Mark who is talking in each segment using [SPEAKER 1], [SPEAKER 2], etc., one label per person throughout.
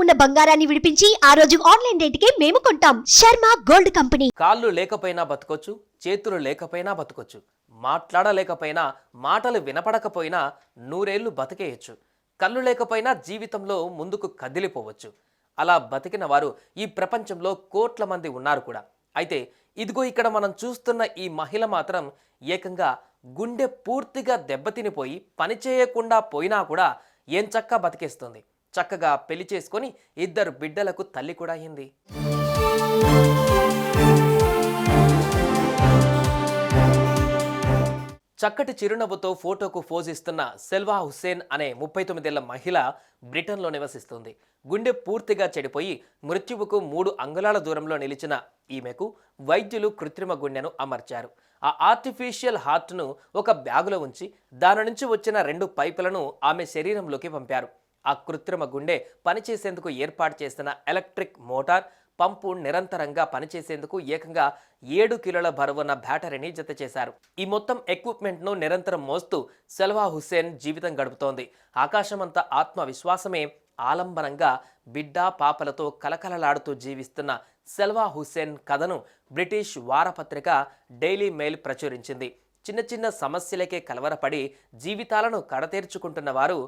[SPEAKER 1] ఉన్న బంగారాన్ని విడిపించి ఆ రోజు ఆన్లైన్ రేటుకే మేము కొంటాం. Sharma gold company.
[SPEAKER 2] కాళ్ళు లేకపోయినా బతకొచ్చు, చేతులు లేకపోయినా బతకొచ్చు, మాట్లాడలేకపోయినా, మాటలు వినపడకపోయినా నూరేళ్లు బతికేయచ్చు. కళ్ళు లేకపోయినా జీవితంలో ముందుకు కదిలిపోవచ్చు. అలా బతికిన వారు ఈ ప్రపంచంలో కోట్ల మంది ఉన్నారు కూడా. అయితే ఇదిగో ఇక్కడ మనం చూస్తున్న ఈ మహిళ మాత్రం ఏకంగా గుండె పూర్తిగా దెబ్బతినిపోయి పని చేయకుండా పోయినా కూడా ఏం చక్కా బతికేస్తుంది. చక్కగా పెళ్లి చేసుకొని 2 బిడ్డలకు తల్లి కూడా అయింది. చక్కటి చిరునవ్వుతో ఫోటోకు ఫోజ్ ఇస్తున్న సెల్వా హుస్సేన్ అనే 39 ఏళ్ల మహిళ బ్రిటన్లో నివసిస్తుంది. గుండె పూర్తిగా చెడిపోయి మృత్యువుకు 3 అంగుళాల దూరంలో నిలిచిన ఈమెకు వైద్యులు కృత్రిమ గుండెను అమర్చారు. ఆ ఆర్టిఫిషియల్ హార్ట్ను ఒక బ్యాగులో ఉంచి దాని నుంచి వచ్చిన 2 పైపులను ఆమె శరీరంలోకి పంపారు. ఆ కృత్రిమ గుండె పనిచేసేందుకు ఏర్పాటు చేసిన ఎలక్ట్రిక్ మోటార్ పంపు నిరంతరంగా పనిచేసేందుకు ఏకంగా 7 కిలోల బరువున్న బ్యాటరీని జత చేశారు. ఈ మొత్తం ఎక్విప్మెంట్ను నిరంతరం మోస్తూ సెల్వా హుస్సేన్ జీవితం గడుపుతోంది. ఆకాశమంత ఆత్మవిశ్వాసమే ఆలంబనంగా బిడ్డ పాపలతో కలకలలాడుతూ జీవిస్తున్న సెల్వా హుస్సేన్ కథను బ్రిటిష్ వారపత్రిక డైలీ మెయిల్ ప్రచురించింది. చిన్న చిన్న సమస్యలకే కలవరపడి జీవితాలను కడతేర్చుకుంటున్న వారు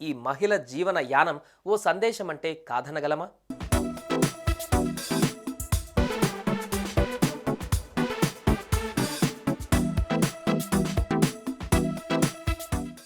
[SPEAKER 2] ఈ మహిళ జీవన యానం ఓ సందేశం అంటే కాదనగలమా?